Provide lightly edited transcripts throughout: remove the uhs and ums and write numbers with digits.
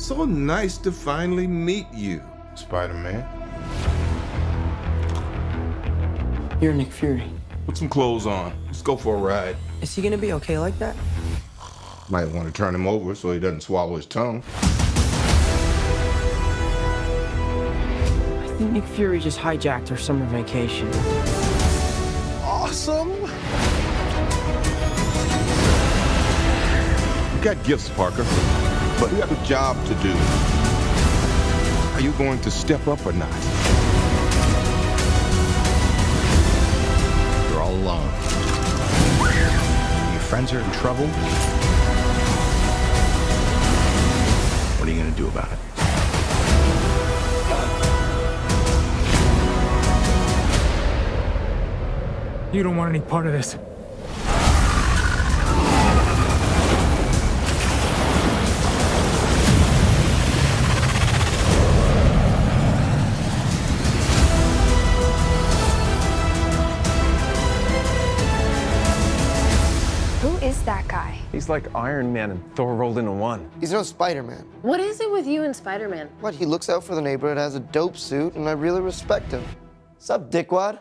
So nice to finally meet you, Spider-Man. You're Nick Fury. Put some clothes on. Let's go for a ride. Is he gonna be okay like that? Might want to turn him over so he doesn't swallow his tongue. I think Nick Fury just hijacked our summer vacation. Awesome! You got gifts, Parker, but you have a job to do. Are you going to step up or not? You're all alone. Your friends are in trouble. What are you going to do about it? You don't want any part of this. Who is that guy? He's like Iron Man and Thor rolled into one. He's no Spider-Man. What is it with you and Spider-Man? What, he looks out for the neighborhood, has a dope suit, and I really respect him. Sup, dickwad?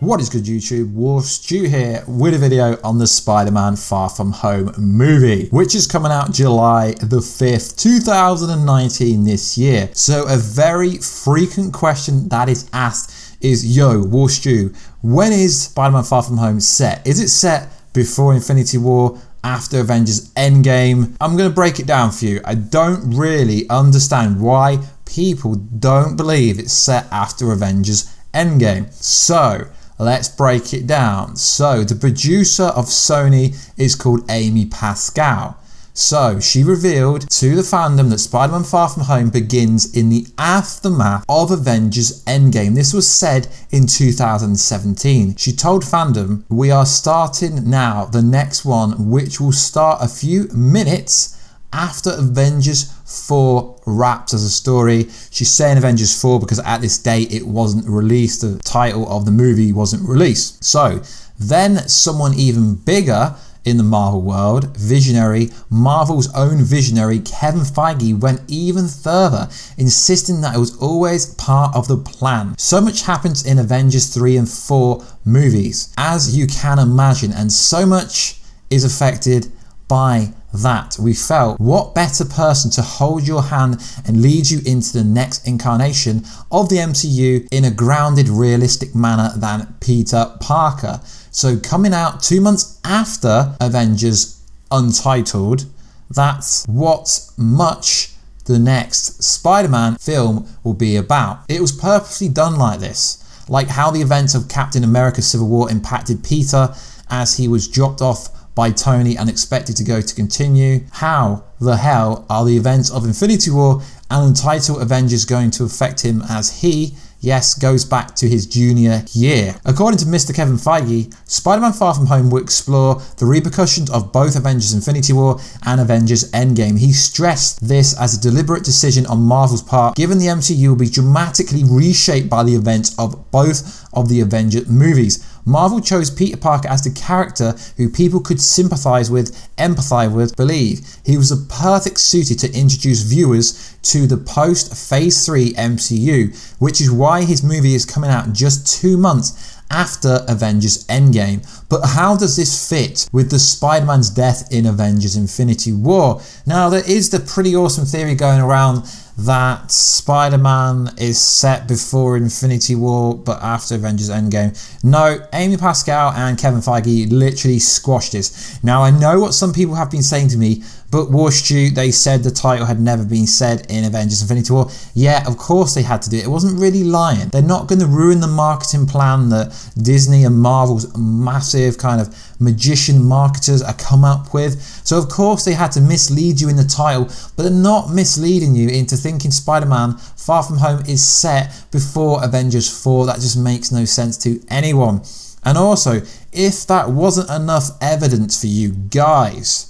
What is good, YouTube? Warstu here with a video on the Spider-Man Far From Home movie, which is coming out July the 5th, 2019 this year. So a very frequent question that is asked is, yo, Warstu, when is Spider-Man Far From Home set? Is it set before Infinity War, after Avengers Endgame? I'm going to break it down for you. I don't really understand why people don't believe it's set after Avengers Endgame. So let's break it down. So the producer of Sony is called Amy Pascal. So she revealed to the fandom that Spider-Man Far From Home begins in the aftermath of Avengers Endgame. This was said in 2017. She told fandom, "We are starting now the next one, which will start a few minutes after Avengers 4 wraps as a story." She's saying Avengers 4 because at this date it wasn't released. The title of the movie wasn't released. So then someone even bigger in the Marvel world, visionary, Marvel's own visionary, Kevin Feige, went even further, insisting that it was always part of the plan. So much happens in Avengers 3 and 4 movies, as you can imagine, and so much is affected by that. We felt, what better person to hold your hand and lead you into the next incarnation of the MCU in a grounded, realistic manner than Peter Parker. So coming out 2 months after Avengers Untitled, that's what much the next Spider-Man film will be about. It was purposely done like this, like how the events of Captain America Civil War impacted Peter as he was dropped off by Tony and expected to go to continue. How the hell are the events of Infinity War and Untitled Avengers going to affect him as he, yes, goes back to his junior year? According to Mr. Kevin Feige, Spider-Man Far From Home will explore the repercussions of both Avengers Infinity War and Avengers Endgame. He stressed this as a deliberate decision on Marvel's part, given the MCU will be dramatically reshaped by the events of both of the Avengers movies. Marvel chose Peter Parker as the character who people could sympathize with, empathize with, believe. He was a perfect suited to introduce viewers to the post-Phase 3 MCU, which is why his movie is coming out just 2 months after Avengers Endgame. But how does this fit with the Spider-Man's death in Avengers Infinity War? Now, there is the pretty awesome theory going around that Spider-Man is set before Infinity War but after Avengers Endgame. No, Amy Pascal and Kevin Feige literally squashed this. Now, I know what some people have been saying to me, but Warstu, they said the title had never been said in Avengers Infinity War. Yeah, of course they had to do it. It wasn't really lying. They're not going to ruin the marketing plan that Disney and Marvel's massive kind of magician marketers are come up with. So of course they had to mislead you in the title, but they're not misleading you into thinking Spider-Man Far From Home is set before Avengers 4. That just makes no sense to anyone. And also, if that wasn't enough evidence for you guys,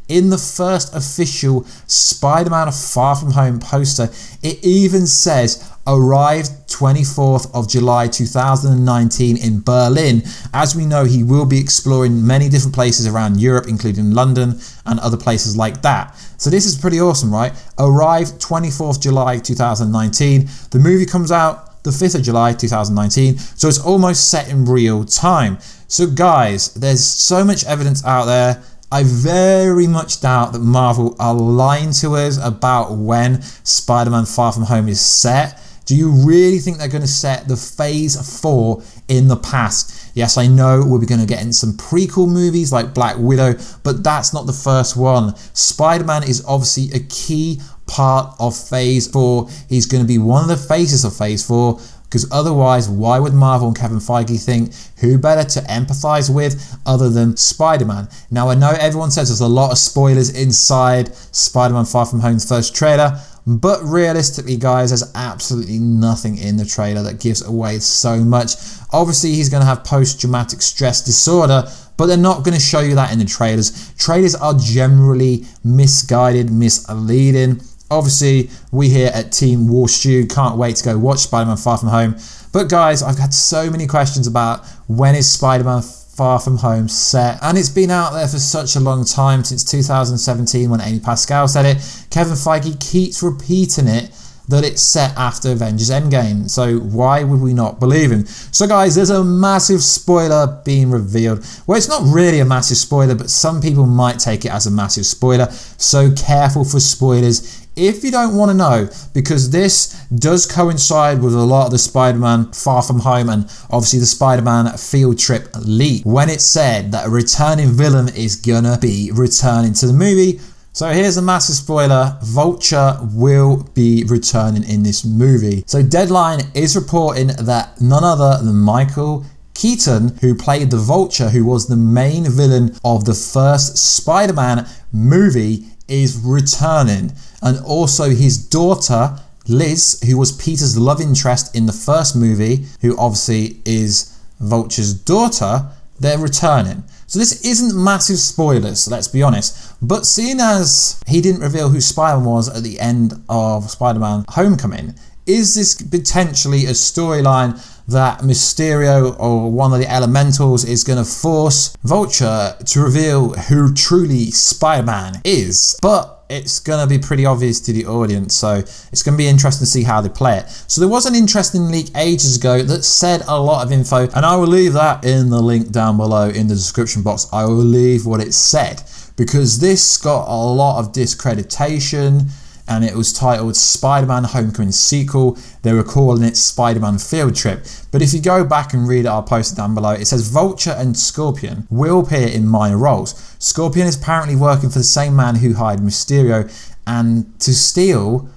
in the first official Spider-Man Far From Home poster, it even says arrived 24th of July 2019 in Berlin. As we know, he will be exploring many different places around Europe, including London and other places like that. So this is pretty awesome, right? Arrived 24th July 2019. The movie comes out the 5th of July 2019, so it's almost set in real time. So guys, there's so much evidence out there. I very much doubt that Marvel are lying to us about when Spider-Man Far From Home is set. Do you really think they're going to set the Phase 4 in the past? Yes, I know we're going to get in some prequel movies like Black Widow, but that's not the first one. Spider-Man is obviously a key part of Phase 4. He's going to be one of the faces of Phase 4, because otherwise, why would Marvel and Kevin Feige think who better to empathize with other than Spider-Man? Now, I know everyone says there's a lot of spoilers inside Spider-Man Far From Home's first trailer, but realistically, guys, there's absolutely nothing in the trailer that gives away so much. Obviously, he's going to have post-traumatic stress disorder, but they're not going to show you that in the trailers. Trailers are generally misguided, misleading. Obviously, we here at Team Warstu can't wait to go watch Spider-Man Far From Home. But guys, I've had so many questions about when is Spider-Man Far From Home set, and it's been out there for such a long time, since 2017 when Amy Pascal said it. Kevin Feige keeps repeating it, that it's set after Avengers Endgame, so why would we not believe him? So guys, there's a massive spoiler being revealed. Well, it's not really a massive spoiler, but some people might take it as a massive spoiler, so careful for spoilers if you don't want to know, because this does coincide with a lot of the Spider-Man Far From Home and obviously the Spider-Man field trip leak, when it said that a returning villain is gonna be returning to the movie. So here's a massive spoiler, Vulture will be returning in this movie. So Deadline is reporting that none other than Michael Keaton, who played the Vulture, who was the main villain of the first Spider-Man movie, is returning. And also his daughter, Liz, who was Peter's love interest in the first movie, who obviously is Vulture's daughter, they're returning. So this isn't massive spoilers, let's be honest. But seeing as he didn't reveal who Spider-Man was at the end of Spider-Man Homecoming, is this potentially a storyline that Mysterio or one of the Elementals is going to force Vulture to reveal who truly Spider-Man is? But it's going to be pretty obvious to the audience, so it's going to be interesting to see how they play it. So there was an interesting leak ages ago that said a lot of info, and I will leave that in the link down below in the description box. I will leave what it said, because this got a lot of discreditation, and it was titled Spider-Man Homecoming Sequel. They were calling it Spider-Man Field Trip. But if you go back and read our post down below, it says Vulture and Scorpion will appear in minor roles. Scorpion is apparently working for the same man who hired Mysterio and to steal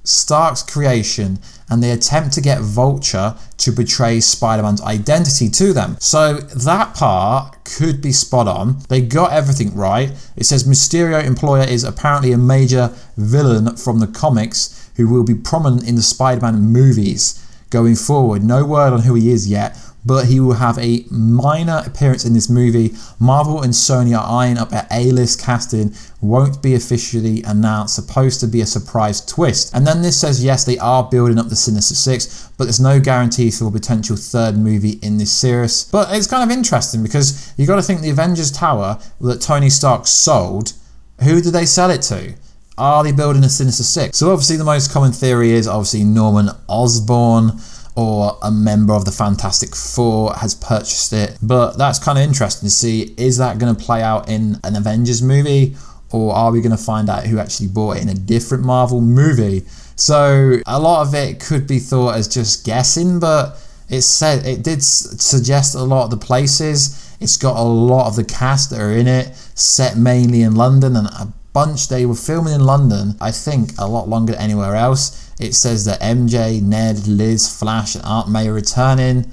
Stark's creation, and they attempt to get Vulture to betray Spider-Man's identity to them. So that part could be spot on. They got everything right. It says Mysterio employer is apparently a major villain from the comics who will be prominent in the Spider-Man movies going forward. No word on who he is yet, but he will have a minor appearance in this movie. Marvel and Sony are eyeing up at A-list casting, won't be officially announced, supposed to be a surprise twist. And then this says yes, they are building up the Sinister Six, but there's no guarantee for a potential third movie in this series. But it's kind of interesting, because you got to think the Avengers Tower that Tony Stark sold, who did they sell it to? Are they building a Sinister Six? So obviously the most common theory is obviously Norman Osborn or a member of the Fantastic Four has purchased it. But that's kind of interesting to see, is that going to play out in an Avengers movie, or are we going to find out who actually bought it in a different Marvel movie? So a lot of it could be thought as just guessing, but it did suggest a lot of the places. It's got a lot of the cast that are in it, set mainly in London, and a bunch they were filming in London, I think a lot longer than anywhere else. It says that MJ, Ned, Liz, Flash and Aunt May are returning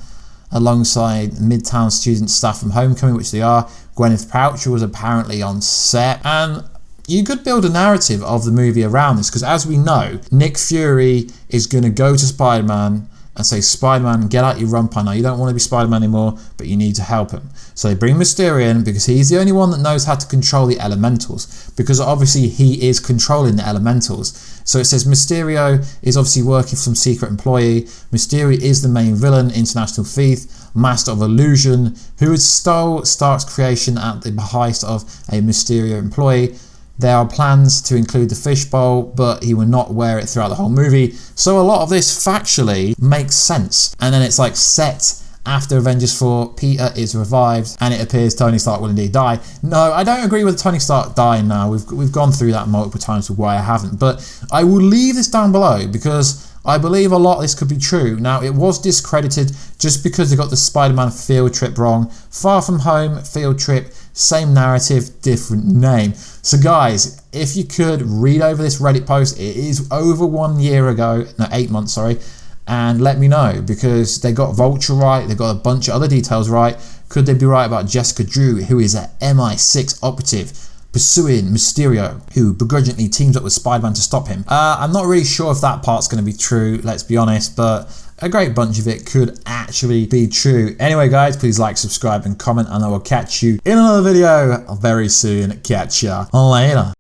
alongside Midtown student staff from Homecoming, which they are. Gwyneth Paltrow was apparently on set, and you could build a narrative of the movie around this, because as we know, Nick Fury is going to go to Spider-Man and say, Spider-Man, get out your rump. I know you don't want to be Spider-Man anymore, but you need to help him. So they bring Mysterio in because he's the only one that knows how to control the elementals, because obviously he is controlling the elementals. So it says Mysterio is obviously working for some secret employee. Mysterio is the main villain, international thief, master of illusion, who had stole Stark's creation at the behest of a Mysterio employee. There are plans to include the fishbowl, but he will not wear it throughout the whole movie. So a lot of this factually makes sense. And then it's like set after Avengers 4, Peter is revived, and it appears Tony Stark will indeed die. No, I don't agree with Tony Stark dying now. We've gone through that multiple times with why I haven't. But I will leave this down below because I believe a lot of this could be true. Now, it was discredited just because they got the Spider-Man field trip wrong. Far From Home, field trip, same narrative, different name. So guys, if you could read over this Reddit post, it is over 1 year ago, no, 8 months, sorry, and let me know, because they got Vulture right, they got a bunch of other details right. Could they be right about Jessica Drew, who is an MI6 operative pursuing Mysterio, who begrudgingly teams up with Spider-Man to stop him? I'm not really sure if that part's going to be true, let's be honest, but a great bunch of it could actually be true. Anyway guys, please like, subscribe and comment, and I will catch you in another video very soon. Catch ya later.